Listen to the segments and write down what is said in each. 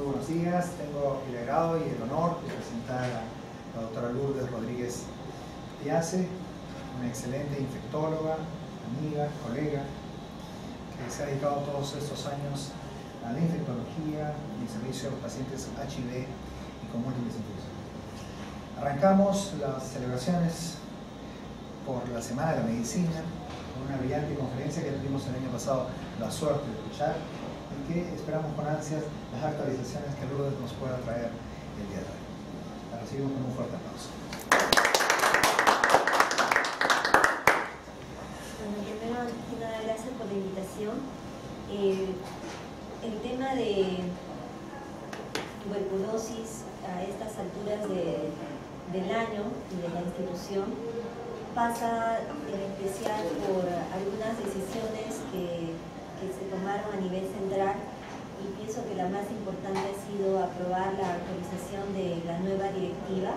Muy buenos días. Tengo el agrado y el honor de presentar a la doctora Lourdes Rodríguez Piace, una excelente infectóloga, amiga, colega, que se ha dedicado todos estos años a la infectología y el servicio a los pacientes HIV y con múltiples infecciones. Arrancamos las celebraciones por la Semana de la Medicina, con una brillante conferencia que tuvimos el año pasado la suerte de escuchar y que esperamos con ansias las actualizaciones que Lourdes nos pueda traer el día de hoy. La recibimos con un fuerte aplauso. Bueno, primero, nada, gracias por la invitación. El tema de tuberculosis a estas alturas del año y de la institución pasa en especial por algunas decisiones que se tomaron a nivel central, y pienso que la más importante ha sido aprobar la actualización de la nueva directiva,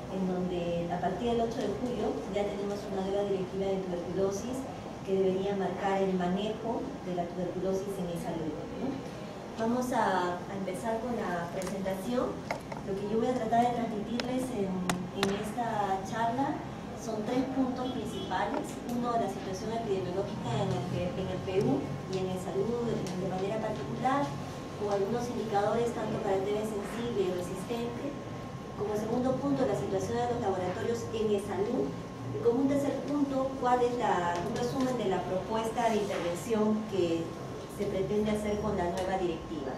en donde a partir del 8 de julio ya tenemos una nueva directiva de tuberculosis que debería marcar el manejo de la tuberculosis en e-salud, ¿no? Vamos a empezar con la presentación. Lo que yo voy a tratar de transmitirles en esta charla son 3 puntos principales. Uno, la situación epidemiológica en el Perú y en e-salud de manera particular, con algunos indicadores tanto para el TB sensible y resistente. Como segundo punto, la situación de los laboratorios en e-salud. Y como un tercer punto, cuál es un resumen de la propuesta de intervención que se pretende hacer con la nueva directiva.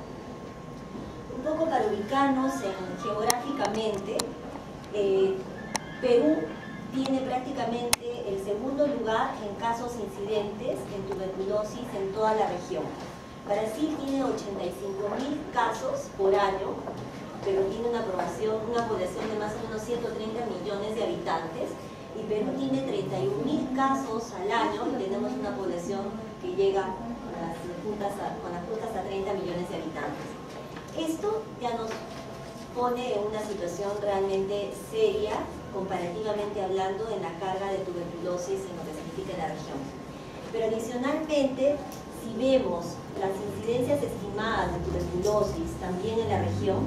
Un poco para ubicarnos geográficamente, Perú tiene prácticamente el segundo lugar en casos incidentes en tuberculosis en toda la región. Brasil tiene 85.000 casos por año, pero tiene una población de más o menos 130 millones de habitantes, y Perú tiene 31.000 casos al año y tenemos una población que llega con las puntas a 30 millones de habitantes. Esto ya nos pone en una situación realmente seria, comparativamente hablando, en la carga de tuberculosis en lo que significa la región. Pero adicionalmente, si vemos las incidencias estimadas de tuberculosis también en la región,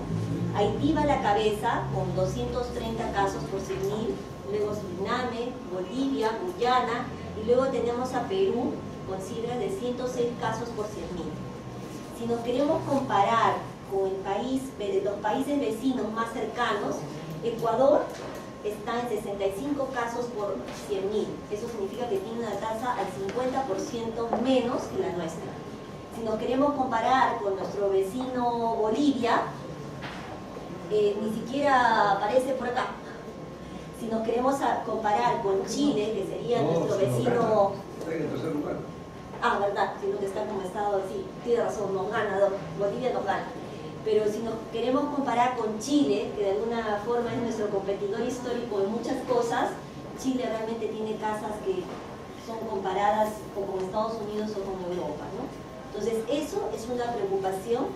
Haití va a la cabeza con 230 casos por 100.000, luego Suriname, Bolivia, Guyana, y luego tenemos a Perú con cifras de 106 casos por 100.000. Si nos queremos comparar con los países vecinos más cercanos, Ecuador está en 65 casos por 100.000. Eso significa que tiene una tasa al 50% menos que la nuestra. Si nos queremos comparar con nuestro vecino Bolivia, ni siquiera aparece por acá. Si nos queremos comparar con Chile, que sería nuestro vecino... Está en el tercer lugar. Ah, verdad, sino que está como estado así. Tiene razón, nos gana, Bolivia nos gana. Pero si nos queremos comparar con Chile, que de alguna forma es nuestro competidor histórico en muchas cosas, Chile realmente tiene tasas que son comparadas con Estados Unidos o con Europa, ¿no? Entonces eso es una preocupación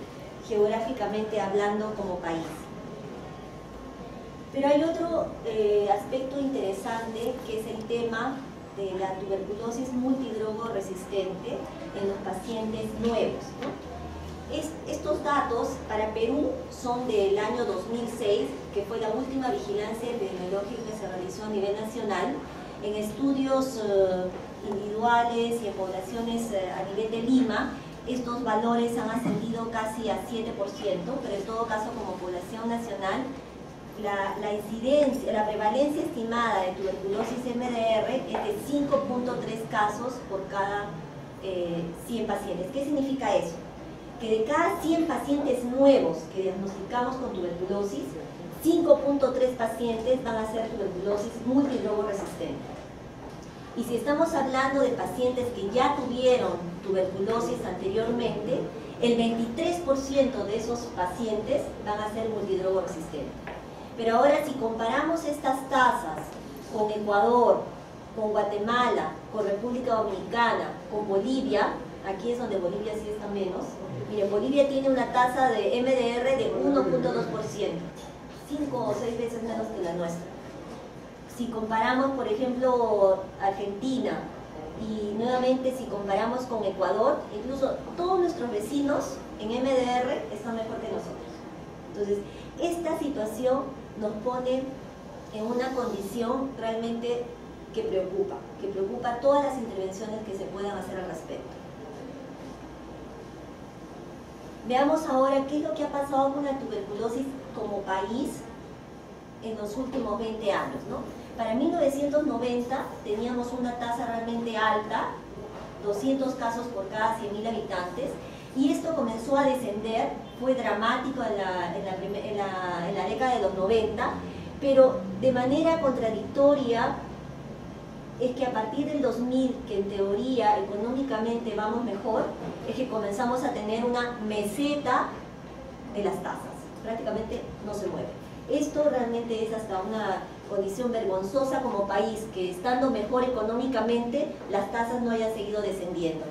geográficamente hablando como país. Pero hay otro aspecto interesante, que es el tema de la tuberculosis multidrogo resistente en los pacientes nuevos, ¿no? Estos datos para Perú son del año 2006, que fue la última vigilancia epidemiológica que se realizó a nivel nacional, en estudios individuales y en poblaciones a nivel de Lima. Estos valores han ascendido casi a 7%, pero en todo caso como población nacional, la prevalencia estimada de tuberculosis MDR es de 5.3 casos por cada 100 pacientes. ¿Qué significa eso? Que de cada 100 pacientes nuevos que diagnosticamos con tuberculosis, 5.3 pacientes van a ser tuberculosis multidrogo resistente. Y si estamos hablando de pacientes que ya tuvieron tuberculosis anteriormente, el 23% de esos pacientes van a ser multidrogo resistentes. Pero ahora, si comparamos estas tasas con Ecuador, con Guatemala, con República Dominicana, con Bolivia, aquí es donde Bolivia sí está menos. Miren, Bolivia tiene una tasa de MDR de 1.2%, 5 o 6 veces menos que la nuestra. Si comparamos, por ejemplo, Argentina, y nuevamente si comparamos con Ecuador, incluso todos nuestros vecinos en MDR están mejor que nosotros. Entonces, esta situación nos pone en una condición realmente que preocupa todas las intervenciones que se puedan hacer al respecto. Veamos ahora qué es lo que ha pasado con la tuberculosis como país en los últimos 20 años, ¿no? Para 1990 teníamos una tasa realmente alta, 200 casos por cada 100.000 habitantes, y esto comenzó a descender, fue dramático en la década de los 90, pero de manera contradictoria es que a partir del 2000, que en teoría económicamente vamos mejor, es que comenzamos a tener una meseta de las tasas, prácticamente no se mueve. Esto realmente es hasta una condición vergonzosa como país, que estando mejor económicamente, las tasas no hayan seguido descendiendo.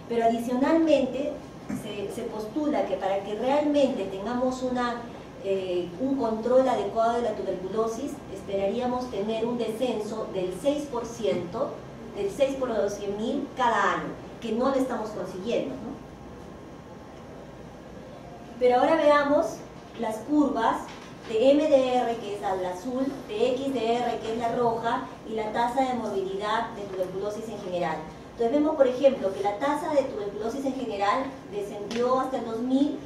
Pero adicionalmente, se postula que para que realmente tengamos un control adecuado de la tuberculosis, esperaríamos tener un descenso del 6%, del 6 por 100.000 cada año, que no lo estamos consiguiendo, ¿no? Pero ahora veamos las curvas de MDR, que es el azul, de XDR, que es la roja, y la tasa de morbilidad de tuberculosis en general. Entonces vemos, por ejemplo, que la tasa de tuberculosis en general descendió hasta el 2000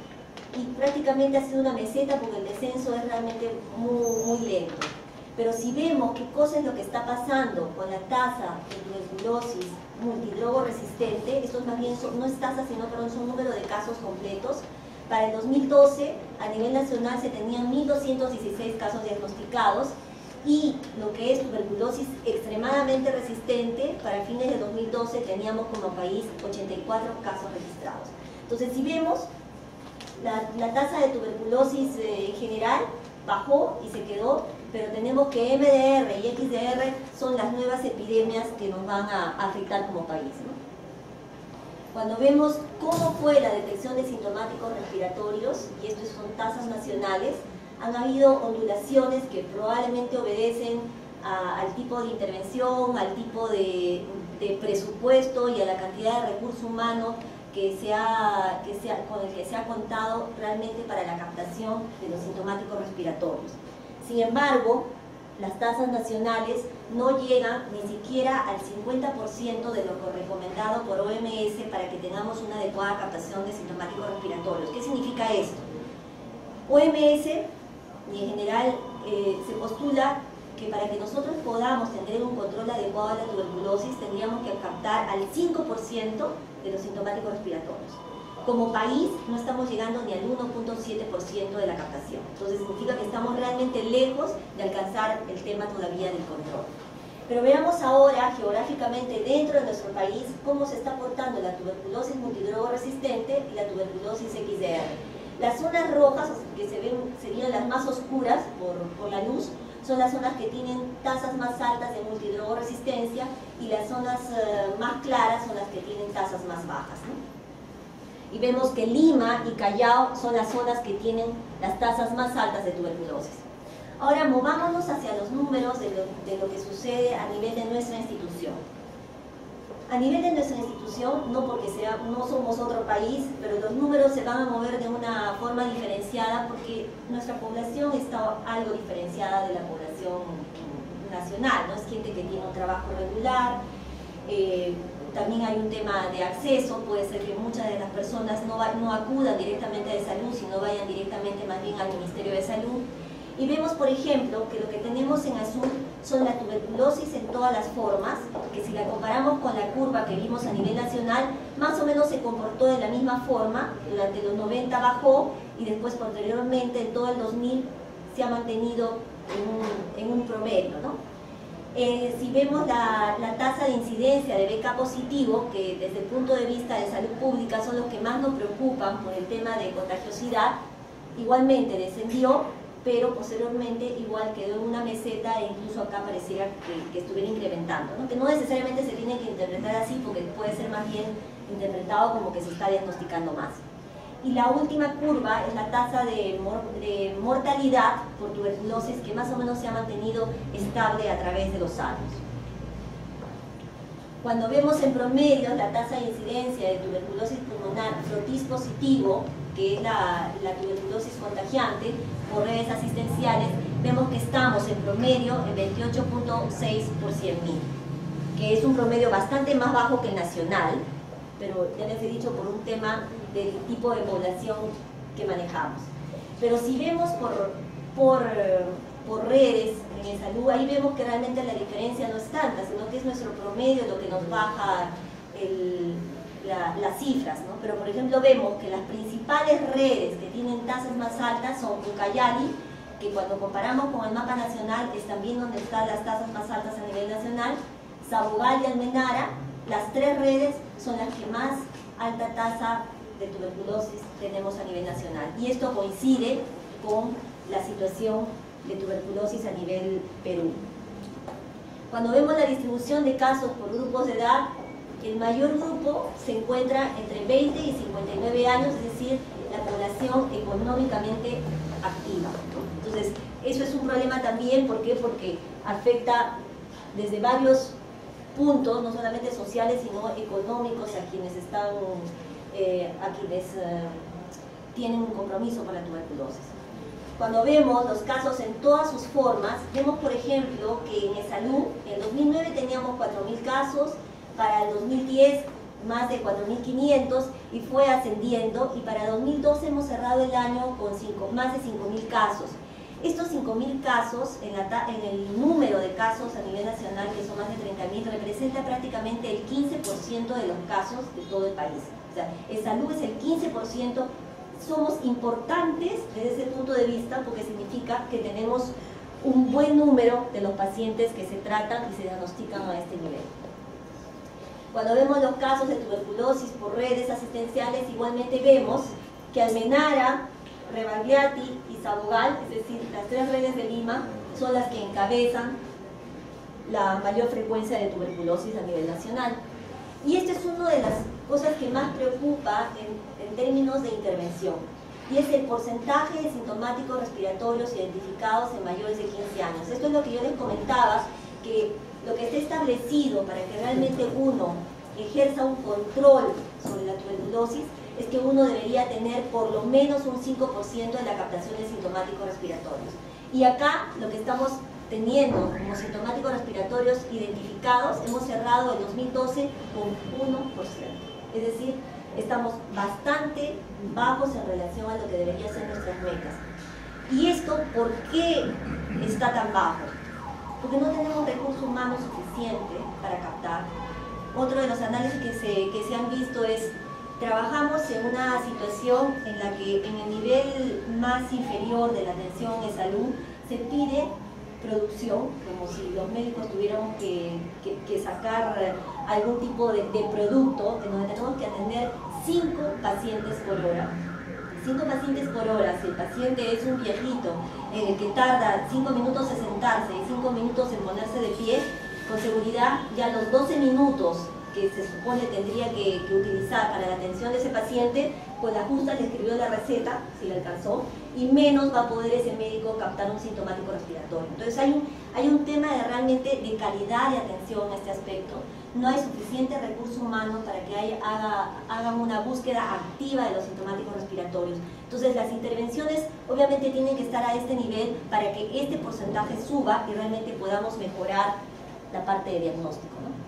y prácticamente ha sido una meseta porque el descenso es realmente muy lento. Pero si vemos qué cosa es lo que está pasando con la tasa de tuberculosis multidrogo resistente, estos más bien no es tasa, sino son número de casos completos. Para el 2012, a nivel nacional se tenían 1.216 casos diagnosticados, y lo que es tuberculosis extremadamente resistente, para fines de 2012 teníamos como país 84 casos registrados. Entonces, si vemos, la tasa de tuberculosis en general bajó y se quedó, pero tenemos que MDR y XDR son las nuevas epidemias que nos van a afectar como país, ¿no? Cuando vemos cómo fue la detección de sintomáticos respiratorios, y esto son tasas nacionales, han habido ondulaciones que probablemente obedecen al tipo de intervención, al tipo de presupuesto y a la cantidad de recurso humano con el que se ha contado realmente para la captación de los sintomáticos respiratorios. Sin embargo, las tasas nacionales no llegan ni siquiera al 50% de lo recomendado por OMS para que tengamos una adecuada captación de sintomáticos respiratorios. ¿Qué significa esto? OMS y en general se postula que para que nosotros podamos tener un control adecuado de la tuberculosis tendríamos que captar al 5% de los sintomáticos respiratorios. Como país no estamos llegando ni al 1.7% de la captación. Entonces significa que estamos realmente lejos de alcanzar el tema todavía del control. Pero veamos ahora geográficamente dentro de nuestro país cómo se está portando la tuberculosis multidrogo resistente y la tuberculosis XDR. Las zonas rojas, que serían las más oscuras por la luz, son las zonas que tienen tasas más altas de multidrogo resistencia, y las zonas más claras son las que tienen tasas más bajas, ¿no? Y vemos que Lima y Callao son las zonas que tienen las tasas más altas de tuberculosis. Ahora movámonos hacia los números de lo que sucede a nivel de nuestra institución. A nivel de nuestra institución, no porque no somos otro país, pero los números se van a mover de una forma diferenciada porque nuestra población está algo diferenciada de la población nacional, ¿no? Es gente que tiene un trabajo regular, también hay un tema de acceso, puede ser que muchas de las personas no acudan directamente de salud, sino vayan directamente más bien al Ministerio de Salud. Y vemos, por ejemplo, que lo que tenemos en azul son la tuberculosis en todas las formas, que si la comparamos con la curva que vimos a nivel nacional, más o menos se comportó de la misma forma. Durante los 90 bajó y después posteriormente en todo el 2000 se ha mantenido en un promedio, ¿no? Si vemos la tasa de incidencia de BK positivo, que desde el punto de vista de salud pública son los que más nos preocupan por el tema de contagiosidad, igualmente descendió, pero posteriormente igual quedó en una meseta e incluso acá pareciera que estuviera incrementando, ¿no? Que no necesariamente se tiene que interpretar así, porque puede ser más bien interpretado como que se está diagnosticando más. Y la última curva es la tasa de mortalidad por tuberculosis, que más o menos se ha mantenido estable a través de los años. Cuando vemos en promedio la tasa de incidencia de tuberculosis pulmonar frotis positivo, que es la tuberculosis contagiante, por redes asistenciales, vemos que estamos en promedio en 28.6 por 100.000, que es un promedio bastante más bajo que el nacional, pero ya les he dicho por un tema del tipo de población que manejamos. Pero si vemos por redes en salud, ahí vemos que realmente la diferencia no es tanta, sino que es nuestro promedio lo que nos baja las cifras, ¿no? Pero por ejemplo vemos que las principales redes que tienen tasas más altas son Ucayali, que cuando comparamos con el mapa nacional es también donde están las tasas más altas a nivel nacional, Sabogal y Almenara. Las tres redes son las que más alta tasa de tuberculosis tenemos a nivel nacional, y esto coincide con la situación de tuberculosis a nivel Perú. Cuando vemos la distribución de casos por grupos de edad, el mayor grupo se encuentra entre 20 y 59 años, es decir, la población económicamente activa, ¿no? Entonces, eso es un problema también. ¿Por qué? Porque afecta desde varios puntos, no solamente sociales, sino económicos, a quienes tienen un compromiso con la tuberculosis. Cuando vemos los casos en todas sus formas, vemos por ejemplo que en ESALU, en 2009 teníamos 4.000 casos, para el 2010 más de 4.500 y fue ascendiendo, y para 2012 hemos cerrado el año con más de 5.000 casos. Estos 5.000 casos, en el número de casos a nivel nacional, que son más de 30.000, representa prácticamente el 15% de los casos de todo el país. O sea, ESALU es el 15%. Somos importantes desde ese punto de vista porque significa que tenemos un buen número de los pacientes que se tratan y se diagnostican a este nivel. Cuando vemos los casos de tuberculosis por redes asistenciales, igualmente vemos que Almenara, Rebagliati y Sabogal, es decir, las tres redes de Lima, son las que encabezan la mayor frecuencia de tuberculosis a nivel nacional. Y esta es una de las cosas que más preocupa en términos de intervención, y es el porcentaje de sintomáticos respiratorios identificados en mayores de 15 años. Esto es lo que yo les comentaba, que lo que está establecido para que realmente uno ejerza un control sobre la tuberculosis es que uno debería tener por lo menos un 5% de la captación de sintomáticos respiratorios. Y acá lo que estamos teniendo como sintomáticos respiratorios identificados, hemos cerrado el 2012 con 1%. Es decir, estamos bastante bajos en relación a lo que deberían ser nuestras metas. ¿Y esto por qué está tan bajo? Porque no tenemos recurso humano suficiente para captar. Otro de los análisis que se han visto es, trabajamos en una situación en la que en el nivel más inferior de la atención en salud se pide producción, como si los médicos tuviéramos que sacar algún tipo de producto, en donde tenemos que atender 5 pacientes por hora. 5 pacientes por hora. Si el paciente es un viejito en el que tarda 5 minutos en sentarse y 5 minutos en ponerse de pie, con seguridad ya los 12 minutos que se supone tendría que utilizar para la atención de ese paciente, pues la justa le escribió la receta, si le alcanzó, y menos va a poder ese médico captar un sintomático respiratorio. Entonces hay un tema realmente de calidad de atención en este aspecto. No hay suficiente recurso humano para que hagan una búsqueda activa de los sintomáticos respiratorios. Entonces las intervenciones obviamente tienen que estar a este nivel para que este porcentaje suba y realmente podamos mejorar la parte de diagnóstico, ¿no?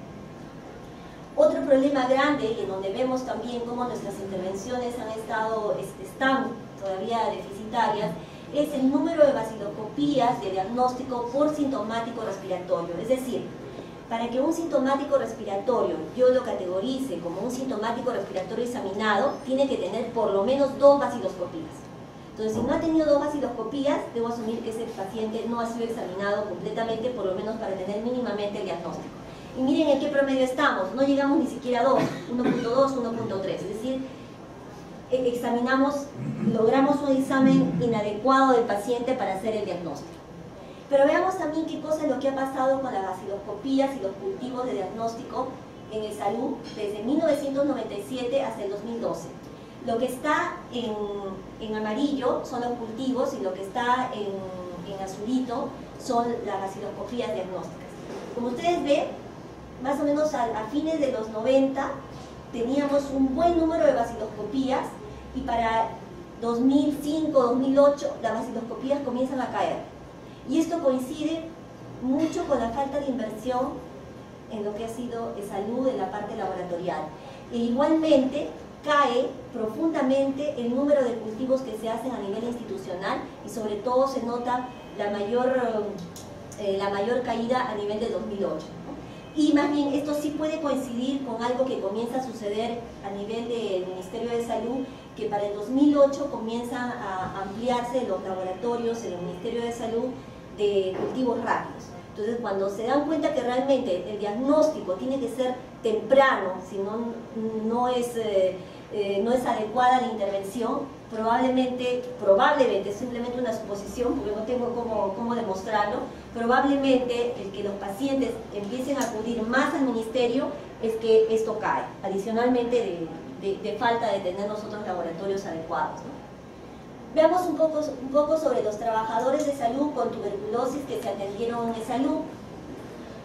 Otro problema grande, y en donde vemos también cómo nuestras intervenciones están todavía deficitarias, es el número de vaciloscopías de diagnóstico por sintomático respiratorio. Es decir, para que un sintomático respiratorio yo lo categorice como un sintomático respiratorio examinado, tiene que tener por lo menos 2 vaciloscopías. Entonces, si no ha tenido 2 vaciloscopías, debo asumir que ese paciente no ha sido examinado completamente, por lo menos para tener mínimamente el diagnóstico. Y miren en qué promedio estamos, no llegamos ni siquiera a 2, 1.2, 1.3, es decir, logramos un examen inadecuado del paciente para hacer el diagnóstico. Pero veamos también qué cosa es lo que ha pasado con las vaciloscopías y los cultivos de diagnóstico en el salud desde 1997 hasta el 2012. Lo que está en amarillo son los cultivos y lo que está en azulito son las vaciloscopías diagnósticas. Como ustedes ven, más o menos a fines de los 90 teníamos un buen número de vaciloscopías, y para 2005, 2008, las vaciloscopías comienzan a caer. Y esto coincide mucho con la falta de inversión en lo que ha sido salud en la parte laboratorial. E igualmente cae profundamente el número de cultivos que se hacen a nivel institucional y sobre todo se nota la mayor caída a nivel de 2008. Y más bien esto sí puede coincidir con algo que comienza a suceder a nivel del Ministerio de Salud, que para el 2008 comienzan a ampliarse los laboratorios en el Ministerio de Salud de cultivos rápidos. Entonces, cuando se dan cuenta que realmente el diagnóstico tiene que ser temprano, si no es adecuada la intervención, probablemente, es simplemente una suposición, porque no tengo cómo demostrarlo, probablemente el que los pacientes empiecen a acudir más al ministerio es que esto cae, adicionalmente de falta de tener nosotros laboratorios adecuados, ¿no? Veamos un poco sobre los trabajadores de salud con tuberculosis que se atendieron en salud.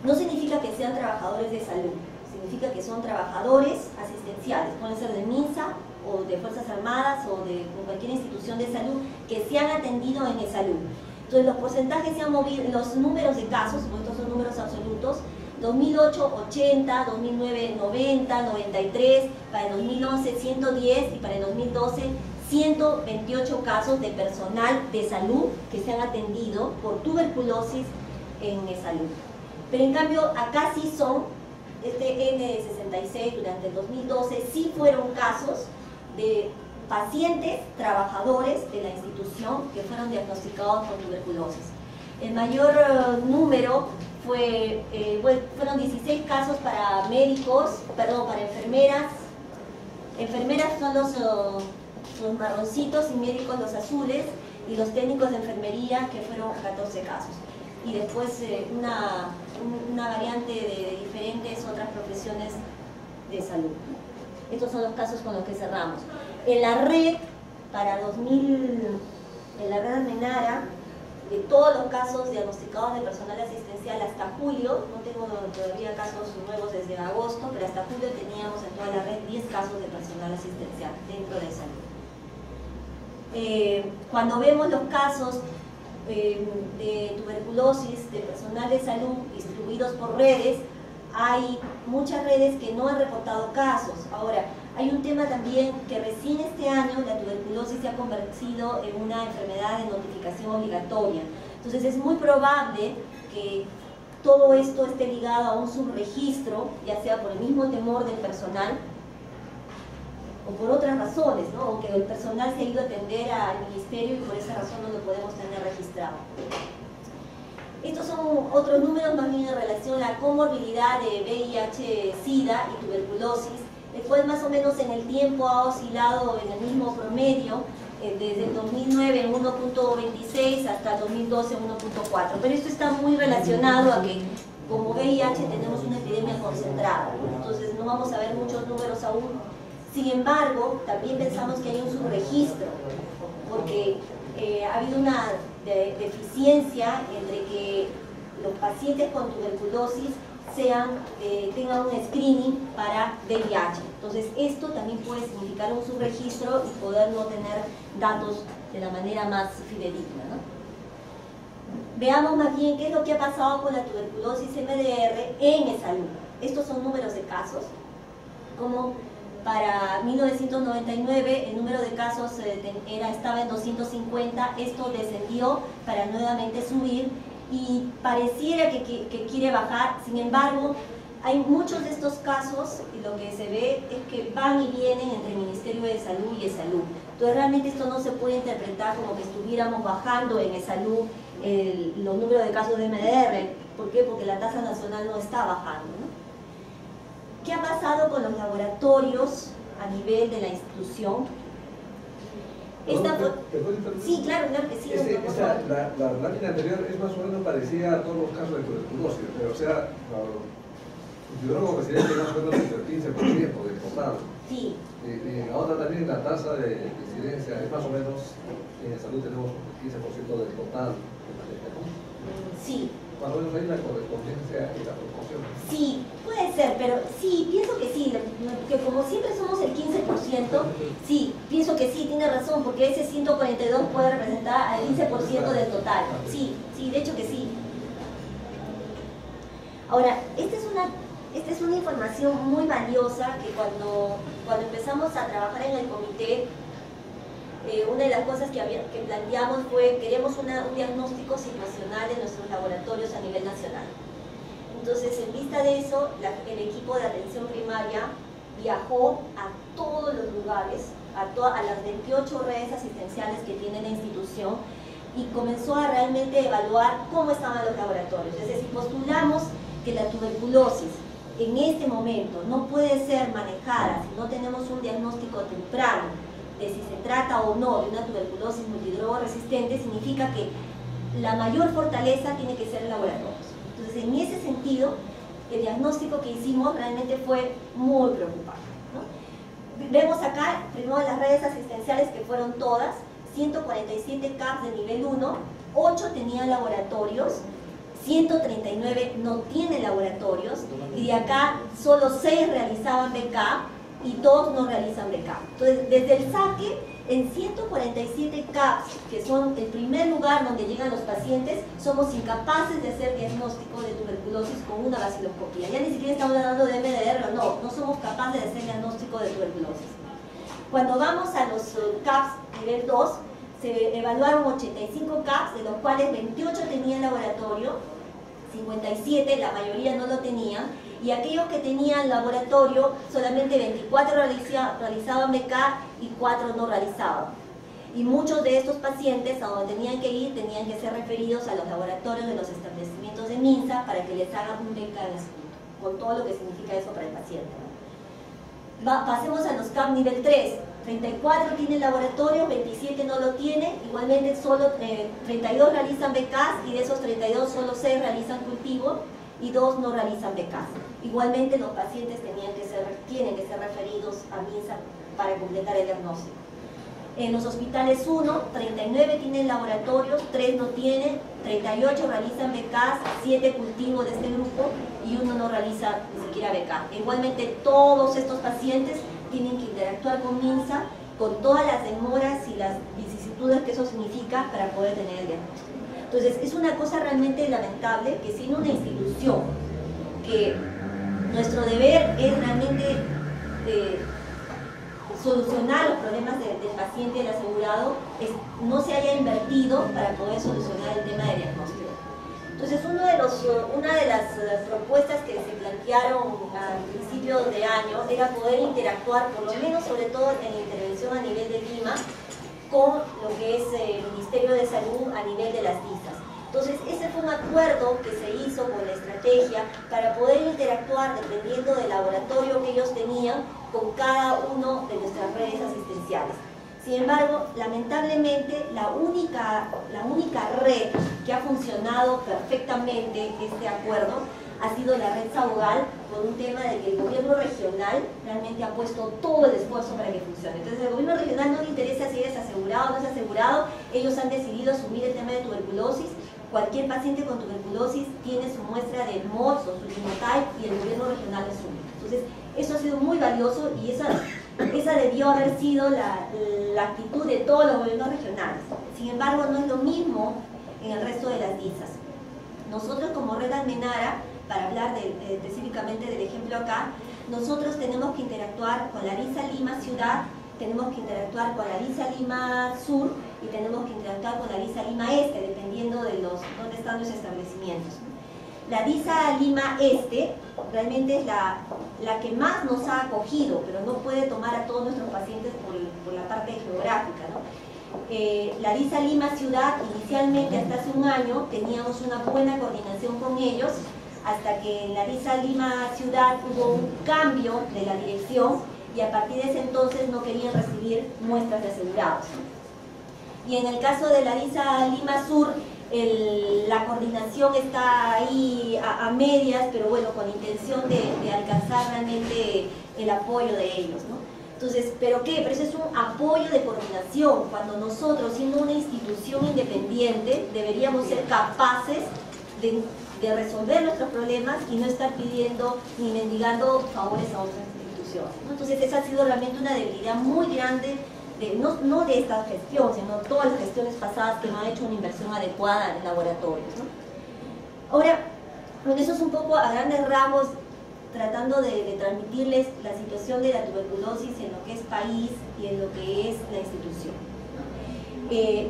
No significa que sean trabajadores de salud, significa que son trabajadores asistenciales, pueden ser de MINSA o de Fuerzas Armadas o de cualquier institución de salud que se han atendido en salud. Entonces los porcentajes se han movido, los números de casos, estos son números absolutos, 2008 80, 2009 90, 93, para el 2011 110 y para el 2012 128 casos de personal de salud que se han atendido por tuberculosis en salud. Pero en cambio acá sí son, este N66 durante el 2012 sí fueron casos de pacientes, trabajadores de la institución que fueron diagnosticados con tuberculosis. El mayor número fueron 16 casos para médicos, para enfermeras. Enfermeras son los marroncitos y médicos los azules, y los técnicos de enfermería, que fueron 14 casos. Y después una variante de diferentes otras profesiones de salud. Estos son los casos con los que cerramos. En la red, en la red Almenara, de todos los casos diagnosticados de personal asistencial hasta julio, no tengo todavía casos nuevos desde agosto, pero hasta julio teníamos en toda la red 10 casos de personal asistencial dentro de salud. Cuando vemos los casos de tuberculosis de personal de salud distribuidos por redes, hay muchas redes que no han reportado casos. Ahora, hay un tema también que recién este año la tuberculosis se ha convertido en una enfermedad de notificación obligatoria. Entonces es muy probable que todo esto esté ligado a un subregistro, ya sea por el mismo temor del personal o por otras razones, ¿no? O que el personal se ha ido a atender al ministerio y por esa razón no lo podemos tener registrado. Estos son otros números más bien en relación a la comorbilidad de VIH, SIDA y tuberculosis, el cual más o menos en el tiempo ha oscilado en el mismo promedio, desde el 2009 en 1.26 hasta el 2012 en 1.4. Pero esto está muy relacionado a que como VIH tenemos una epidemia concentrada, ¿no? Entonces no vamos a ver muchos números aún. Sin embargo, también pensamos que hay un subregistro, porque ha habido una deficiencia entre que los pacientes con tuberculosis tengan un screening para VIH. Entonces esto también puede significar un subregistro y poder no tener datos de la manera más fidedigna, ¿no? Veamos más bien qué es lo que ha pasado con la tuberculosis MDR en salud. Estos son números de casos. Como para 1999 el número de casos estaba en 250, esto descendió para nuevamente subir y pareciera que quiere bajar. Sin embargo, hay muchos de estos casos y lo que se ve es que van y vienen entre el Ministerio de Salud y salud. Entonces realmente esto no se puede interpretar como que estuviéramos bajando en salud los números de casos de MDR. ¿Por qué? Porque la tasa nacional no está bajando, ¿no? ¿Qué ha pasado con los laboratorios a nivel de la institución? Sí, claro que sí. La lámina anterior es más o menos parecida a todos los casos de tuberculosis, o sea, yo como residente más o menos el 15% del total. Sí. Ahora también la tasa de incidencia es más o menos, en salud tenemos 15% del total. Sí, más o menos hay una correspondencia en la proporción. Sí, puede ser, pero sí, pienso que sí, que como siempre somos el 15%, sí, pienso que sí, tiene razón, porque ese 142 puede representar al 15% del total. Sí, sí, de hecho que sí. Ahora, esta es una información muy valiosa que cuando empezamos a trabajar en el comité, una de las cosas que planteamos fue, queremos un diagnóstico situacional de nuestros laboratorios a nivel nacional. Entonces, en vista de eso, el equipo de atención primaria viajó a todos los lugares, a las 28 redes asistenciales que tiene la institución, y comenzó a realmente evaluar cómo estaban los laboratorios. Es decir, postulamos que la tuberculosis en este momento no puede ser manejada si no tenemos un diagnóstico temprano de si se trata o no de una tuberculosis multidroga resistente, significa que la mayor fortaleza tiene que ser el laboratorio. Entonces, en ese sentido, el diagnóstico que hicimos realmente fue muy preocupante, ¿no? Vemos acá, primero, las redes asistenciales que fueron todas, 147 CAPs de nivel 1, 8 tenían laboratorios, 139 no tienen laboratorios, y de acá solo 6 realizaban BK y 2 no realizan BK. Entonces, desde el saque, en 147 CAPs, que son el primer lugar donde llegan los pacientes, somos incapaces de hacer diagnóstico de tuberculosis con una vaciloscopía. Ya ni siquiera estamos hablando de MDR, no somos capaces de hacer diagnóstico de tuberculosis. Cuando vamos a los CAPs nivel 2, se evaluaron 85 CAPs, de los cuales 28 tenían laboratorio, 57, la mayoría no lo tenían, y aquellos que tenían laboratorio, solamente 24 realizaban BK y 4 no realizaban. Y muchos de estos pacientes, a donde tenían que ir, tenían que ser referidos a los laboratorios de los establecimientos de MINSA para que les hagan un BK en escudo, con todo lo que significa eso para el paciente, ¿no? Pasemos a los CAP nivel 3. 34 tienen laboratorio, 27 no lo tienen, igualmente solo 32 realizan BKs, y de esos 32 solo 6 realizan cultivo y 2 no realizan BKs. Igualmente los pacientes tienen que ser referidos a MINSA para completar el diagnóstico. En los hospitales 1, 39 tienen laboratorios, 3 no tienen, 38 realizan BKs, 7 cultivos de este grupo y 1 no realiza ni siquiera BK. Igualmente todos estos pacientes tienen que interactuar con MINSA con todas las demoras y las vicisitudes que eso significa para poder tener el diagnóstico. Entonces, es una cosa realmente lamentable que siendo una institución que nuestro deber es realmente solucionar los problemas del paciente y del asegurado, no se haya invertido para poder solucionar el tema de diagnóstico. Entonces, una de las propuestas que se plantearon al principio de año era poder interactuar, por lo menos sobre todo en la intervención a nivel de Lima, con lo que es el Ministerio de Salud a nivel de las DISAS. Entonces, ese fue un acuerdo que se hizo con la estrategia para poder interactuar, dependiendo del laboratorio que ellos tenían, con cada uno de nuestras redes asistenciales. Sin embargo, lamentablemente, la única red que ha funcionado perfectamente este acuerdo ha sido la red Sabogal, por un tema de que el gobierno regional realmente ha puesto todo el esfuerzo para que funcione. Entonces, al gobierno regional no le interesa si eres asegurado o no es asegurado, ellos han decidido asumir el tema de tuberculosis. Cualquier paciente con tuberculosis tiene su muestra de MOX o su genotype y el gobierno regional lo asume. Entonces, eso ha sido muy valioso y esa debió haber sido la actitud de todos los gobiernos regionales. Sin embargo, no es lo mismo en el resto de las DISAS. Nosotros como Red Almenara, para hablar específicamente del ejemplo acá, nosotros tenemos que interactuar con la DISA Lima Ciudad, tenemos que interactuar con la DISA Lima Sur y tenemos que interactuar con la DISA Lima Este, dependiendo de dónde están los establecimientos. La DISA Lima Este realmente es la que más nos ha acogido, pero no puede tomar a todos nuestros pacientes por la parte geográfica, ¿no? La DISA Lima Ciudad, inicialmente hasta hace un año, teníamos una buena coordinación con ellos, hasta que en la DISA Lima Ciudad hubo un cambio de la dirección y a partir de ese entonces no querían recibir muestras de asegurados. Y en el caso de la DISA Lima Sur, la coordinación está ahí a medias, pero bueno, con intención de alcanzar realmente el apoyo de ellos, ¿no? Entonces, ¿pero qué? Pero eso es un apoyo de coordinación, cuando nosotros, siendo una institución independiente, deberíamos ser capaces de de resolver nuestros problemas y no estar pidiendo ni mendigando favores a otras instituciones, ¿no? Entonces esa ha sido realmente una debilidad muy grande, no de esta gestión, sino todas las gestiones pasadas que no han hecho una inversión adecuada en laboratorios, ¿no? Ahora, bueno, eso es un poco a grandes rasgos, tratando de transmitirles la situación de la tuberculosis en lo que es país y en lo que es la institución.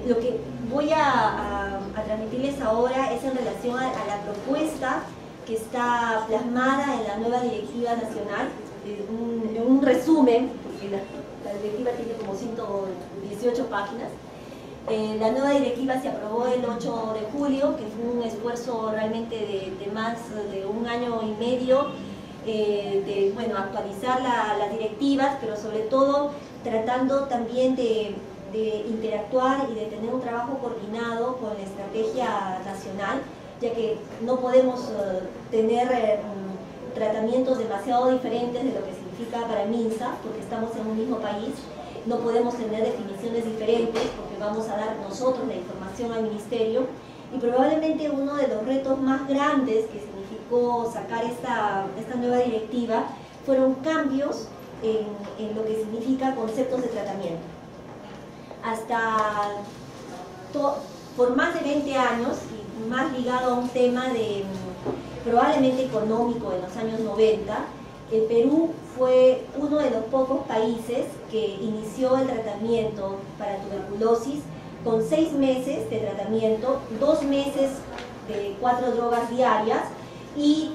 Lo que voy a transmitirles ahora es en relación a la propuesta que está plasmada en la nueva Directiva Nacional, un resumen, porque la directiva tiene como 118 páginas. La nueva directiva se aprobó el 8 de julio, que fue un esfuerzo realmente de más de un año y medio, de bueno, actualizar las directivas, pero sobre todo tratando también de interactuar y de tener un trabajo coordinado con la estrategia nacional, ya que no podemos tener tratamientos demasiado diferentes de lo que significa para MINSA, porque estamos en un mismo país. No podemos tener definiciones diferentes porque vamos a dar nosotros la información al ministerio, y probablemente uno de los retos más grandes que significó sacar esta nueva directiva fueron cambios en lo que significa conceptos de tratamiento. Por más de 20 años, y más ligado a un tema probablemente económico en los años 90, el Perú fue uno de los pocos países que inició el tratamiento para tuberculosis con 6 meses de tratamiento, 2 meses de 4 drogas diarias y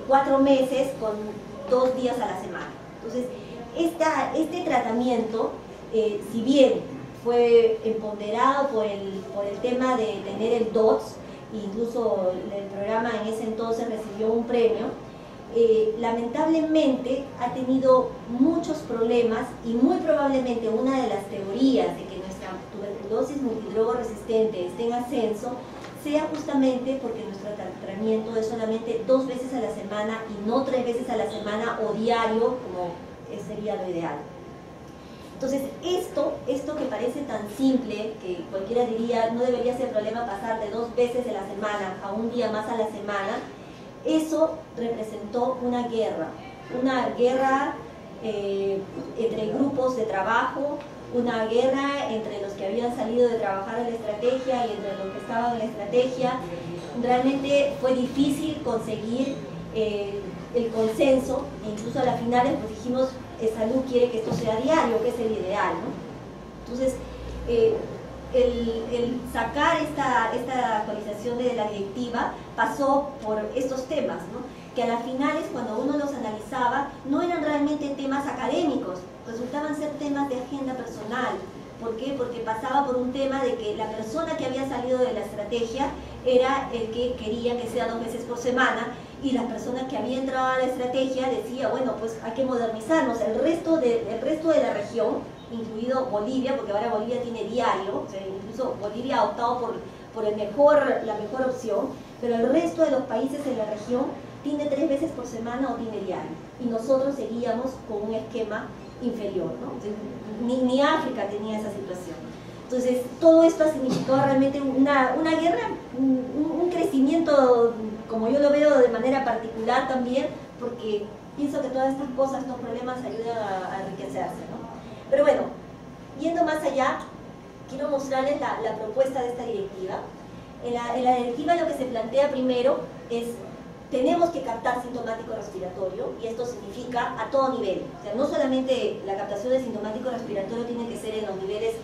4 meses con 2 días a la semana. Entonces, este tratamiento, si bien fue empoderado por el tema de tener el DOTS, incluso el programa en ese entonces recibió un premio, lamentablemente ha tenido muchos problemas, y muy probablemente una de las teorías de que nuestra tuberculosis multidrogoresistente esté en ascenso sea justamente porque nuestro tratamiento es solamente 2 veces a la semana y no 3 veces a la semana o diario, como sería lo ideal. Entonces esto que parece tan simple, que cualquiera diría no debería ser problema pasar de 2 veces de la semana a un día más a la semana, eso representó una guerra entre grupos de trabajo, una guerra entre los que habían salido de trabajar en la estrategia y entre los que estaban en la estrategia. Realmente fue difícil conseguir el consenso, e incluso a las finales pues dijimos, Salud quiere que esto sea diario, que es el ideal, ¿no? Entonces, el sacar esta actualización de la directiva pasó por estos temas, ¿no? Que a las finales, cuando uno los analizaba, no eran realmente temas académicos, resultaban ser temas de agenda personal. ¿Por qué? Porque pasaba por un tema de que la persona que había salido de la estrategia era el que quería que sea 2 veces por semana, y las personas que habían entrado a la estrategia decía, bueno, pues hay que modernizarnos. El resto de la región, incluido Bolivia, porque ahora Bolivia tiene diario, o sea, incluso Bolivia ha optado por la mejor opción, pero el resto de los países de la región tiene 3 veces por semana o tiene diario, y nosotros seguíamos con un esquema inferior, ¿no? Entonces, ni África tenía esa situación. Entonces, todo esto ha significado realmente una guerra, un crecimiento, como yo lo veo de manera particular también, porque pienso que todas estas cosas, estos problemas ayudan a enriquecerse, ¿no? Pero bueno, yendo más allá, quiero mostrarles la propuesta de esta directiva. En la directiva lo que se plantea primero es: tenemos que captar sintomático respiratorio, y esto significa a todo nivel. O sea, no solamente la captación de sintomático respiratorio tiene que ser en los niveles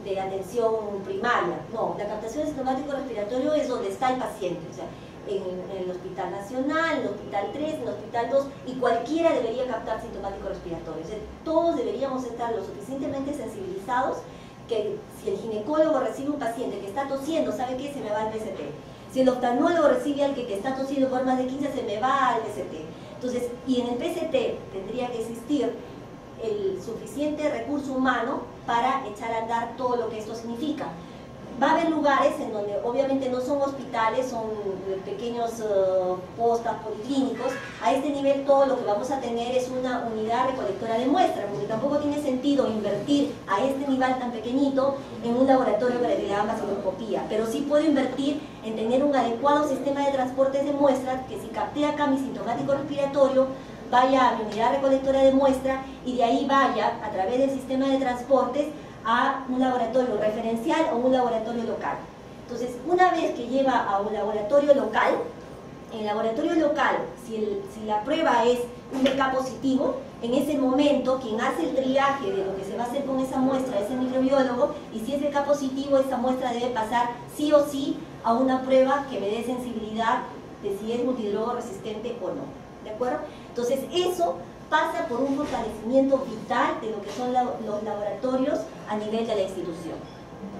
de atención primaria, no, la captación de sintomático respiratorio es donde está el paciente, o sea, en el Hospital Nacional, en el Hospital 3, en el Hospital 2, y cualquiera debería captar sintomático respiratorio. O sea, todos deberíamos estar lo suficientemente sensibilizados que si el ginecólogo recibe un paciente que está tosiendo, ¿sabe qué? Se me va al PCT. Si el oftalmólogo recibe a alguien que está tosiendo por más de 15, se me va al PCT. Entonces, y en el PCT tendría que existir el suficiente recurso humano para echar a andar todo lo que esto significa. Va a haber lugares en donde obviamente no son hospitales, son pequeños postas policlínicos. A este nivel todo lo que vamos a tener es una unidad recolectora de muestras, porque tampoco tiene sentido invertir a este nivel tan pequeñito en un laboratorio para que le hagan vaciloscopía, pero sí puedo invertir en tener un adecuado sistema de transportes de muestras, que si capté acá mi sintomático respiratorio, vaya a mi unidad recolectora de muestra y de ahí vaya a través del sistema de transportes a un laboratorio referencial o un laboratorio local. Entonces, una vez que lleva a un laboratorio local, en el laboratorio local, si la prueba es un BK positivo, en ese momento quien hace el triaje de lo que se va a hacer con esa muestra es el microbiólogo, y si es BK positivo, esa muestra debe pasar sí o sí a una prueba que me dé sensibilidad de si es multidrogo resistente o no. ¿De acuerdo? Entonces, eso pasa por un fortalecimiento vital de lo que son los laboratorios a nivel de la institución.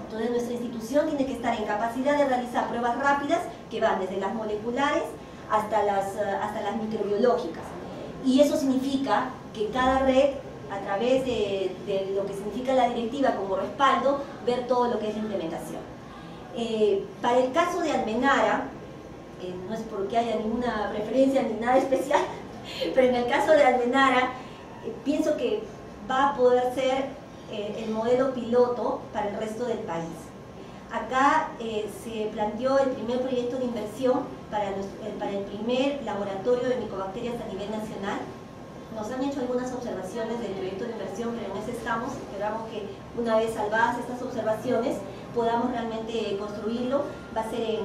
Entonces nuestra institución tiene que estar en capacidad de realizar pruebas rápidas que van desde las moleculares hasta las microbiológicas. Y eso significa que cada red, a través de lo que significa la directiva como respaldo, ver todo lo que es la implementación. Para el caso de Almenara, no es porque haya ninguna preferencia ni nada especial, pero en el caso de Almenara, pienso que va a poder ser el modelo piloto para el resto del país. Acá se planteó el primer proyecto de inversión para el primer laboratorio de micobacterias a nivel nacional. Nos han hecho algunas observaciones del proyecto de inversión, pero en ese estamos. Esperamos que una vez salvadas estas observaciones podamos realmente construirlo. Va a ser en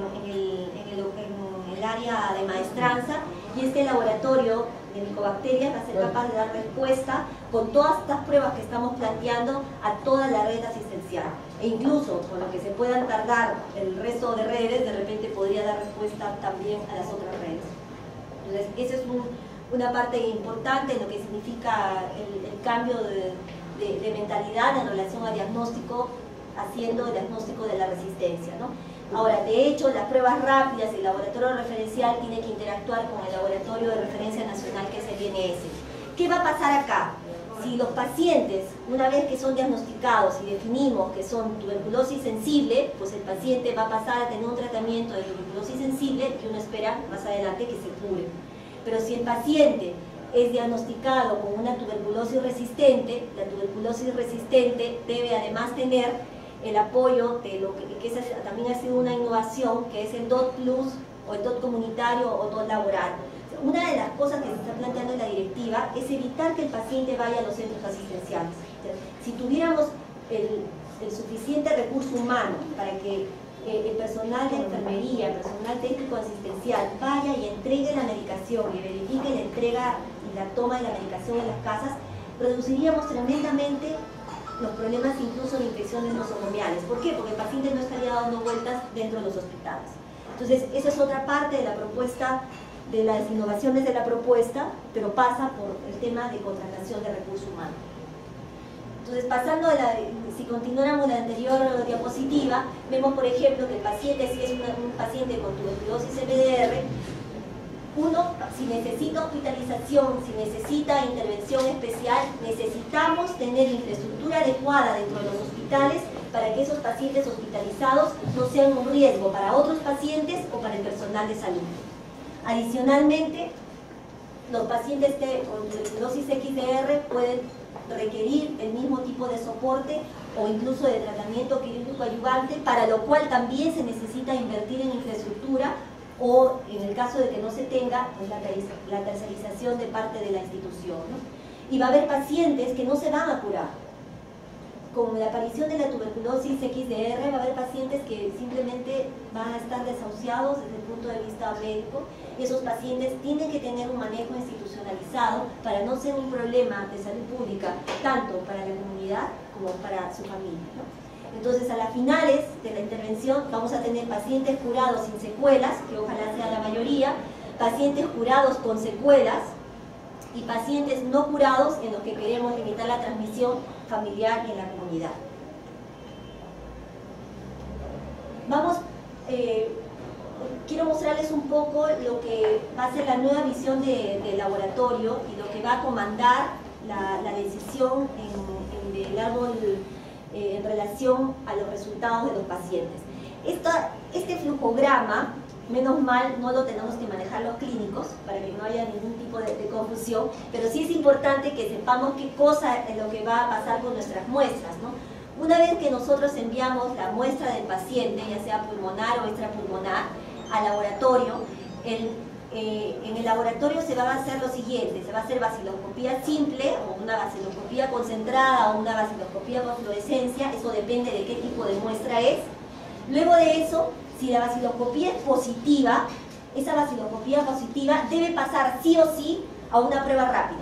el área de maestranza, y este laboratorio de micobacterias va a ser capaz de dar respuesta con todas estas pruebas que estamos planteando a toda la red asistencial, e incluso con lo que se puedan tardar el resto de redes, de repente podría dar respuesta también a las otras redes. Entonces, esa es una parte importante en lo que significa el cambio de mentalidad en relación al diagnóstico, haciendo el diagnóstico de la resistencia, ¿no? Ahora, de hecho, las pruebas rápidas, el laboratorio referencial tiene que interactuar con el laboratorio de referencia nacional, que es el INS. ¿Qué va a pasar acá? Si los pacientes, una vez que son diagnosticados y definimos que son tuberculosis sensible, pues el paciente va a pasar a tener un tratamiento de tuberculosis sensible que uno espera más adelante que se cure. Pero si el paciente es diagnosticado con una tuberculosis resistente, la tuberculosis resistente debe además tener el apoyo de lo que también ha sido una innovación, que es el DOT Plus o el DOT comunitario o DOT laboral. Una de las cosas que se está planteando en la directiva es evitar que el paciente vaya a los centros asistenciales. Si tuviéramos el suficiente recurso humano para que el personal de enfermería, el personal técnico asistencial vaya y entregue la medicación y verifique la entrega y la toma de la medicación en las casas, reduciríamos tremendamente los problemas incluso de infecciones nosocomiales. ¿Por qué? Porque el paciente no estaría dando vueltas dentro de los hospitales. Entonces, esa es otra parte de la propuesta, de las innovaciones de la propuesta, pero pasa por el tema de contratación de recursos humanos. Entonces, pasando si continuáramos la anterior diapositiva, vemos, por ejemplo, que el paciente, si es un paciente con tuberculosis MDR, si necesita hospitalización, si necesita intervención especial, necesitamos tener infraestructura adecuada dentro de los hospitales para que esos pacientes hospitalizados no sean un riesgo para otros pacientes o para el personal de salud. Adicionalmente, los pacientes con tuberculosis XDR pueden requerir el mismo tipo de soporte o incluso de tratamiento quirúrgico ayudante, para lo cual también se necesita invertir en infraestructura, o en el caso de que no se tenga, pues la tercerización de parte de la institución, ¿no? Y va a haber pacientes que no se van a curar. Con la aparición de la tuberculosis XDR va a haber pacientes que simplemente van a estar desahuciados desde el punto de vista médico, y esos pacientes tienen que tener un manejo institucionalizado para no ser un problema de salud pública, tanto para la comunidad como para su familia, ¿no? Entonces, a las finales de la intervención vamos a tener pacientes curados sin secuelas, que ojalá sea la mayoría, pacientes curados con secuelas y pacientes no curados en los que queremos limitar la transmisión familiar y en la comunidad. Quiero mostrarles un poco lo que va a ser la nueva visión de laboratorio y lo que va a comandar la decisión del árbol en relación a los resultados de los pacientes. Este flujograma, menos mal, no lo tenemos que manejar los clínicos para que no haya ningún tipo de confusión, pero sí es importante que sepamos qué cosa es lo que va a pasar con nuestras muestras, ¿no? Una vez que nosotros enviamos la muestra del paciente, ya sea pulmonar o extrapulmonar, al laboratorio, en el laboratorio se va a hacer lo siguiente: se va a hacer vaciloscopía simple, o una vaciloscopía concentrada, o una vaciloscopía con fluorescencia, eso depende de qué tipo de muestra es. Luego de eso, si la vaciloscopía es positiva, esa vaciloscopía positiva debe pasar sí o sí a una prueba rápida.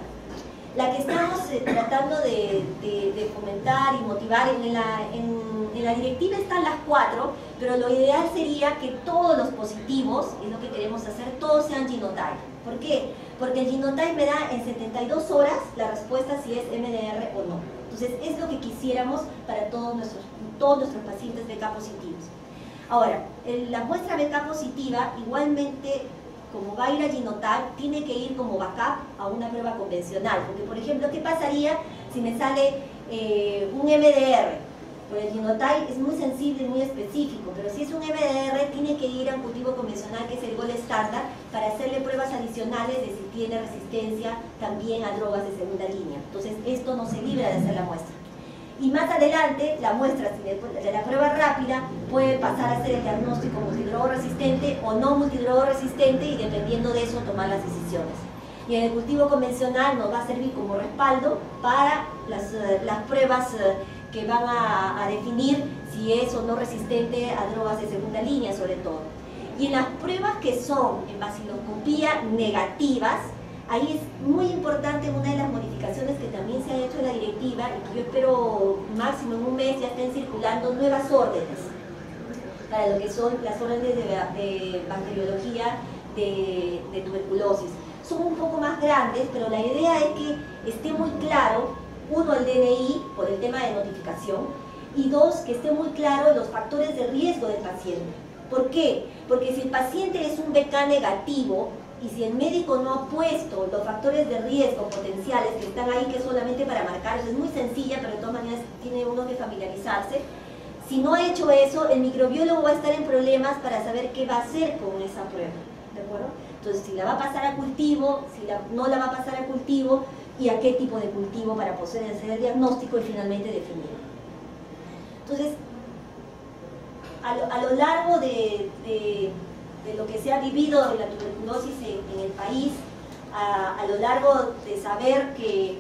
La que estamos tratando de fomentar y motivar en la directiva están las 4, pero lo ideal sería que todos los positivos, es lo que queremos hacer, todos sean genotype. ¿Por qué? Porque el genotype me da en 72 horas la respuesta si es MDR o no. Entonces es lo que quisiéramos para todos nuestros pacientes BK positivos. Ahora, la muestra BK positiva igualmente, como va a ir a genotype, tiene que ir como backup a una prueba convencional. Porque, por ejemplo, ¿qué pasaría si me sale un MDR? Pues el genotype es muy sensible y muy específico, pero si es un MDR, tiene que ir a un cultivo convencional, que es el gold estándar, para hacerle pruebas adicionales de si tiene resistencia también a drogas de segunda línea. Entonces, esto no se libra de hacer la muestra. Y más adelante, la muestra de la prueba rápida puede pasar a ser el diagnóstico multidrogo resistente o no multidrogo resistente, y dependiendo de eso tomar las decisiones. Y en el cultivo convencional nos va a servir como respaldo para las pruebas que van a definir si es o no resistente a drogas de segunda línea, sobre todo. Y en las pruebas que son en vaciloscopía negativas, ahí es muy importante una de las modificaciones que también se ha hecho en la directiva, y que yo espero máximo en un mes ya estén circulando nuevas órdenes para lo que son las órdenes de bacteriología de tuberculosis. Son un poco más grandes, pero la idea es que esté muy claro, uno, el DNI por el tema de notificación, y dos, que esté muy claro los factores de riesgo del paciente. ¿Por qué? Porque si el paciente es un BK negativo, y si el médico no ha puesto los factores de riesgo potenciales que están ahí, que es solamente para marcarlos, es muy sencilla, pero de todas maneras tiene uno que familiarizarse. Si no ha hecho eso, el microbiólogo va a estar en problemas para saber qué va a hacer con esa prueba, ¿de acuerdo? Entonces, si la va a pasar a cultivo, si no la va a pasar a cultivo, y a qué tipo de cultivo para poder hacer el diagnóstico y finalmente definir. Entonces, a lo largo de lo que se ha vivido en la tuberculosis en el país, a lo largo de saber que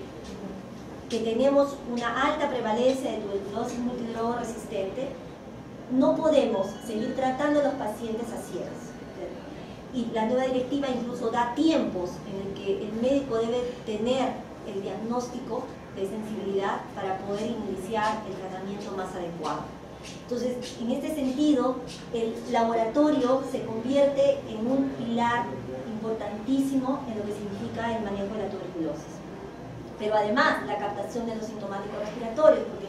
tenemos una alta prevalencia de tuberculosis multidrogo resistente, no podemos seguir tratando a los pacientes a ciegas. Y la nueva directiva incluso da tiempos en el que el médico debe tener el diagnóstico de sensibilidad para poder iniciar el tratamiento más adecuado. Entonces, en este sentido, el laboratorio se convierte en un pilar importantísimo en lo que significa el manejo de la tuberculosis. Pero además, la captación de los sintomáticos respiratorios, porque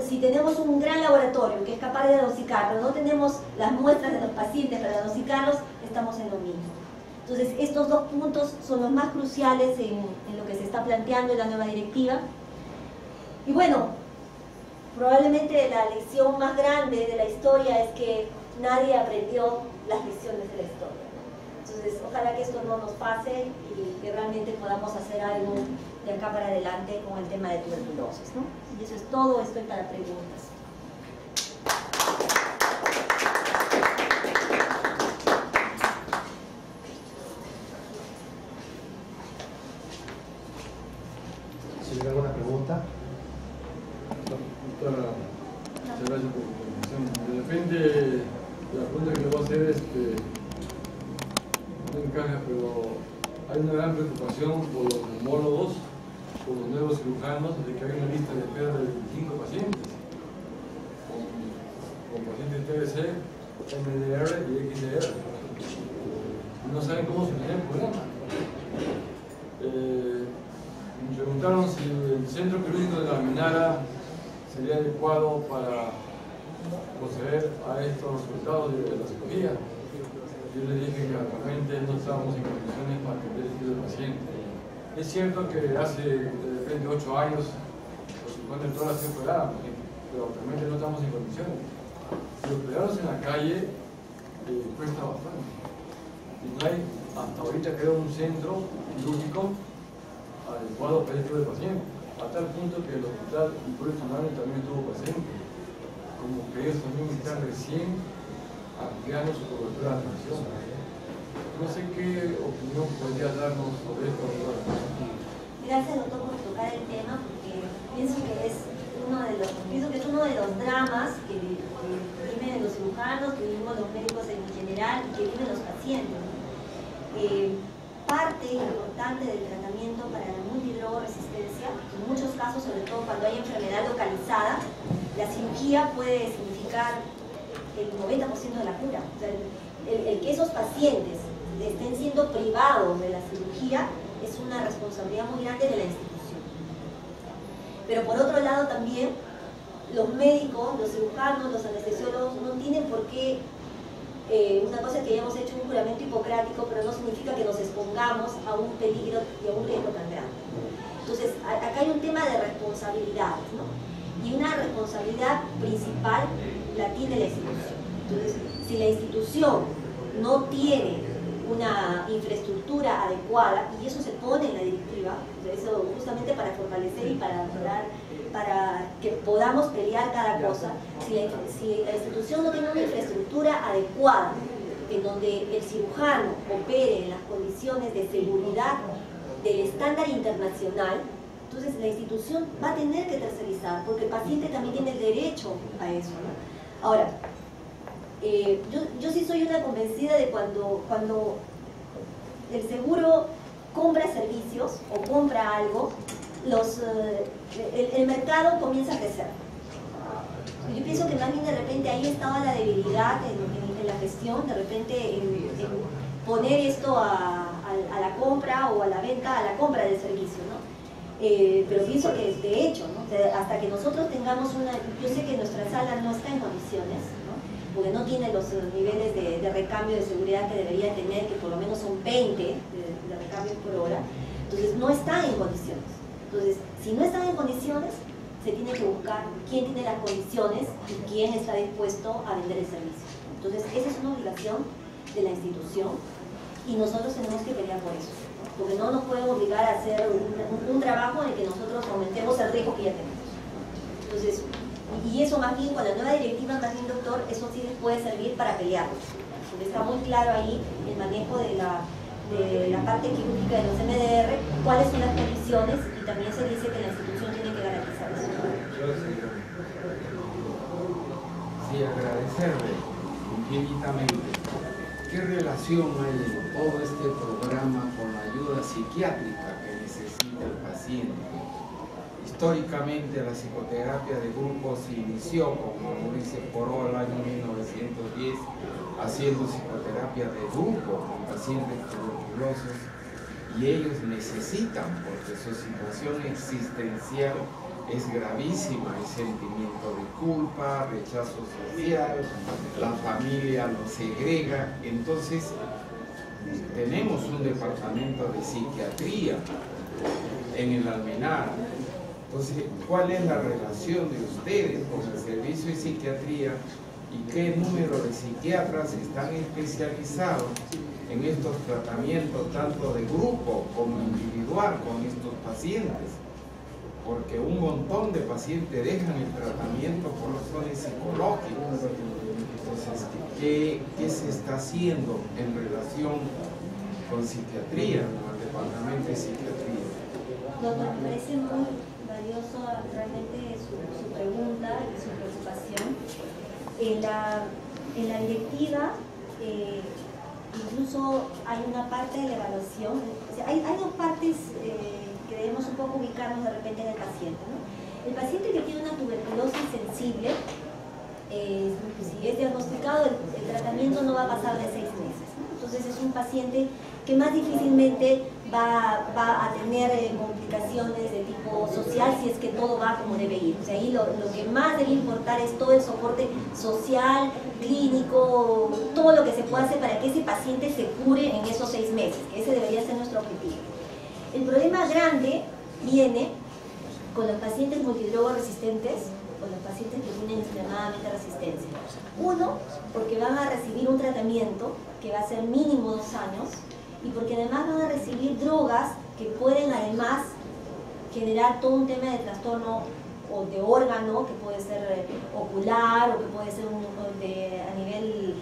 si tenemos un gran laboratorio que es capaz de diagnosticar, pero no tenemos las muestras de los pacientes para diagnosticarlos, estamos en lo mismo. Entonces, estos dos puntos son los más cruciales en lo que se está planteando en la nueva directiva. Y bueno, probablemente la lección más grande de la historia es que nadie aprendió las lecciones de la historia. Entonces, ojalá que esto no nos pase y que realmente podamos hacer algo de acá para adelante con el tema de tuberculosis, ¿no? Y eso es todo, estoy para preguntas. ¿Si hay alguna pregunta? Doctora, muchas gracias por la información. De repente, la pregunta que le voy a hacer no encaja, pero hay una gran preocupación por los neumólogos, por los nuevos cirujanos, de que hay una lista de espera de 25 pacientes con pacientes TBC, MDR y XDR. No saben cómo solucionar el problema. Me preguntaron si el centro quirúrgico de la Minara sería adecuado para proceder a estos resultados de la cirugía. Yo le dije que actualmente no estábamos en condiciones para atender este tipo de paciente. Es cierto que hace de repente 8 años los cirujanos de todas las temporadas, por ejemplo, pero actualmente no estamos en condiciones. Y hospedarnos en la calle cuesta bastante. Y no hay, hasta ahorita quedó un centro quirúrgico adecuado para este tipo de pacientes, a tal punto que el hospital Nacional también tuvo pacientes, como que ellos también están recién ampliando su cobertura de atención. No sé qué opinión podría darnos sobre esto, doctora. Gracias, doctor, por tocar el tema, porque pienso que es uno de los dramas que viven los cirujanos, que vivimos los médicos en general y que viven los pacientes. Parte importante del tratamiento para la multidrogoresistencia, en muchos casos, sobre todo cuando hay enfermedad localizada, la cirugía puede significar el 90% de la cura. O sea, el que esos pacientes estén siendo privados de la cirugía es una responsabilidad muy grande de la institución. Pero por otro lado también, los médicos, los cirujanos, los anestesiólogos no tienen por qué, una cosa es que hayamos hecho un juramento hipocrático, pero no significa que nos expongamos a un peligro y a un riesgo tan grande. Entonces, acá hay un tema de responsabilidades, ¿no? Y una responsabilidad principal la tiene la institución. Entonces, si la institución no tiene una infraestructura adecuada, y eso se pone en la directiva, eso justamente para fortalecer y para que podamos pelear cada cosa, si la institución no tiene una infraestructura adecuada, en donde el cirujano opere en las condiciones de seguridad del estándar internacional, entonces la institución va a tener que tercerizar, porque el paciente también tiene el derecho a eso, ¿no? Ahora, yo sí soy una convencida de cuando el seguro compra servicios o compra algo, el mercado comienza a crecer. Yo pienso que más bien de repente ahí estaba la debilidad en la gestión, de repente en poner esto a la compra o a la venta, a la compra del servicio, ¿no? Pero pienso que de hecho, ¿no? Hasta que nosotros tengamos yo sé que nuestra sala no está en condiciones, ¿no? Porque no tiene los niveles de recambio de seguridad que debería tener, que por lo menos son 20 de recambios por hora, entonces no están en condiciones. Entonces, si no están en condiciones, se tiene que buscar quién tiene las condiciones y quién está dispuesto a vender el servicio. Entonces, esa es una obligación de la institución y nosotros tenemos que pelear por eso, ¿no? Porque no nos pueden obligar a hacer un trabajo en el que nosotros aumentemos el riesgo que ya tenemos. Entonces, y eso más bien, con la nueva directiva, más bien, doctor, eso sí les puede servir para pelearlos, porque está muy claro ahí el manejo de la parte quirúrgica de los MDR, cuáles son las condiciones, y también se dice que la institución tiene que garantizar eso. Sí, agradecerle infinitamente. ¿Qué relación hay en todo este programa con la ayuda psiquiátrica que necesita el paciente? Históricamente la psicoterapia de grupo se inició con Mauricio Poró el año 1910 haciendo psicoterapia de grupo con pacientes tuberculosos, y ellos necesitan, porque su situación existencial es gravísima, hay sentimiento de culpa, rechazo social, la familia los segrega. Entonces tenemos un departamento de psiquiatría en el Almenara. Entonces, ¿cuál es la relación de ustedes con el servicio de psiquiatría y qué número de psiquiatras están especializados en estos tratamientos, tanto de grupo como individual, con estos pacientes? Porque un montón de pacientes dejan el tratamiento por razones psicológicas. Entonces, ¿qué se está haciendo en relación con psiquiatría, con el departamento de psiquiatría? Doctor, me parece muy valioso realmente su pregunta y su preocupación. En la directiva incluso hay una parte de la evaluación, o sea, hay dos partes que debemos un poco ubicarnos de repente en el paciente, ¿no? El paciente que tiene una tuberculosis sensible, si es diagnosticado, el tratamiento no va a pasar de 6 meses, ¿no? Entonces es un paciente que más difícilmente va a tener complicaciones de tipo social si es que todo va como debe ir. O sea, ahí lo que más debe importar es todo el soporte social, clínico, todo lo que se pueda hacer para que ese paciente se cure en esos 6 meses, que ese debería ser nuestro objetivo. El problema grande viene con los pacientes multidrogoresistentes los pacientes que tienen extremadamente resistencia. Uno, porque van a recibir un tratamiento que va a ser mínimo 2 años, y porque además van a recibir drogas que pueden además generar todo un tema de trastorno o de órgano, que puede ser ocular o que puede ser a nivel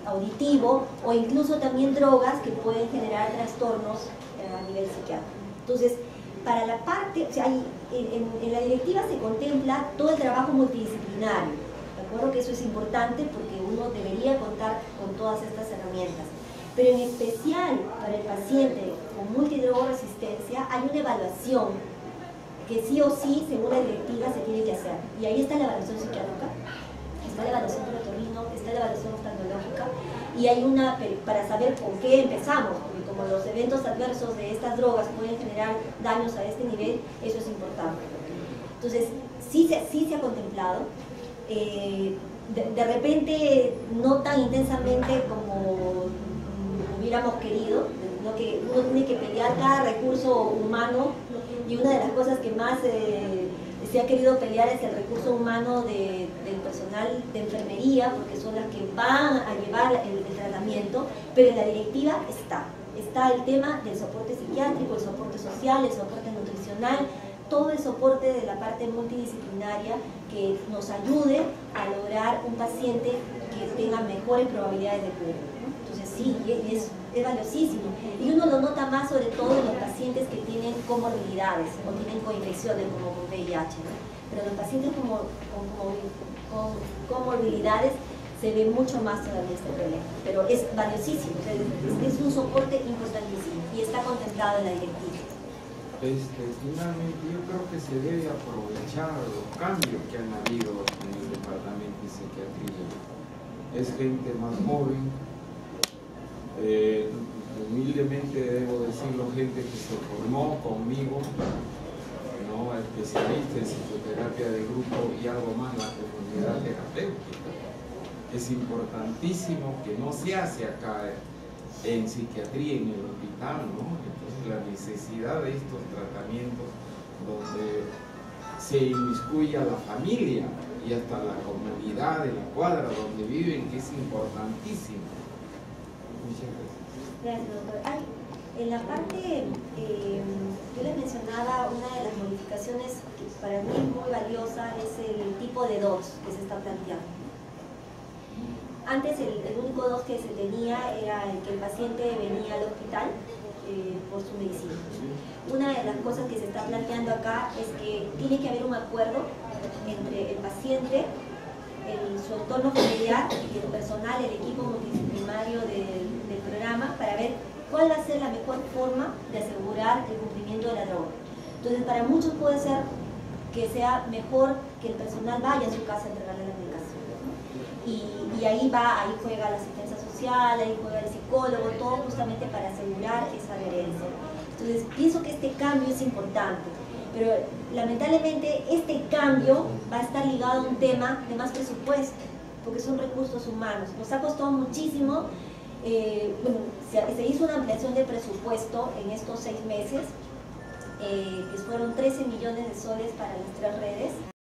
auditivo, o incluso también drogas que pueden generar trastornos a nivel psiquiátrico. Entonces, para la parte, o sea, en la directiva se contempla todo el trabajo multidisciplinario, ¿de acuerdo? Que eso es importante porque uno debería contar con todas estas herramientas. Pero en especial para el paciente con multidrogoresistencia hay una evaluación que sí o sí, según la directiva, se tiene que hacer. Y ahí está la evaluación psiquiátrica, está la evaluación del otorrino, está la evaluación oftalmológica, y hay una, para saber con qué empezamos, porque como los eventos adversos de estas drogas pueden generar daños a este nivel, eso es importante. Entonces, sí se ha contemplado, de repente no tan intensamente como hubiéramos querido, lo que uno tiene que pelear cada recurso humano, y una de las cosas que más se ha querido pelear es el recurso humano del personal de enfermería, porque son las que van a llevar el tratamiento, pero en la directiva está el tema del soporte psiquiátrico, el soporte social, el soporte nutricional, todo el soporte de la parte multidisciplinaria que nos ayude a lograr un paciente que tenga mejores probabilidades de cura. Entonces sí, es valiosísimo. Y uno lo nota más sobre todo en los pacientes que tienen comorbilidades o tienen coinfecciones como con VIH, ¿no? Pero los pacientes con comorbilidades se ve mucho más todavía este problema. Pero es valiosísimo, es un soporte importantísimo y está contemplado en la directiva. Finalmente, yo creo que se debe aprovechar los cambios que han habido en el departamento de psiquiatría. Es gente más joven, humildemente debo decirlo, gente que se formó conmigo, ¿no? Especialista en psicoterapia de grupo y algo más la comunidad terapéutica. Es importantísimo que no se hace acá en psiquiatría, en el hospital, ¿no? Entonces la necesidad de estos tratamientos donde se inmiscuye a la familia y hasta la comunidad de la cuadra donde viven, que es importantísimo. Muchas gracias. Gracias, doctor. En la parte, yo les mencionaba, una de las modificaciones que para mí es muy valiosa es el tipo de DOS que se está planteando. Antes el único DOS que se tenía era el que el paciente venía al hospital por su medicina. Una de las cosas que se está planteando acá es que tiene que haber un acuerdo entre el paciente, su entorno familiar y el personal, el equipo multidisciplinario del programa, para ver cuál va a ser la mejor forma de asegurar el cumplimiento de la droga. Entonces, para muchos puede ser que sea mejor que el personal vaya a su casa a entregarle la medicación, ¿no? Y ahí juega la asistencia social, ahí juega el psicólogo, todo justamente para asegurar esa adherencia. Entonces, pienso que este cambio es importante, pero lamentablemente este cambio va a estar ligado a un tema de más presupuesto, porque son recursos humanos. Nos ha costado muchísimo, se hizo una ampliación de presupuesto en estos 6 meses, que fueron 13 millones de soles para las 3 redes.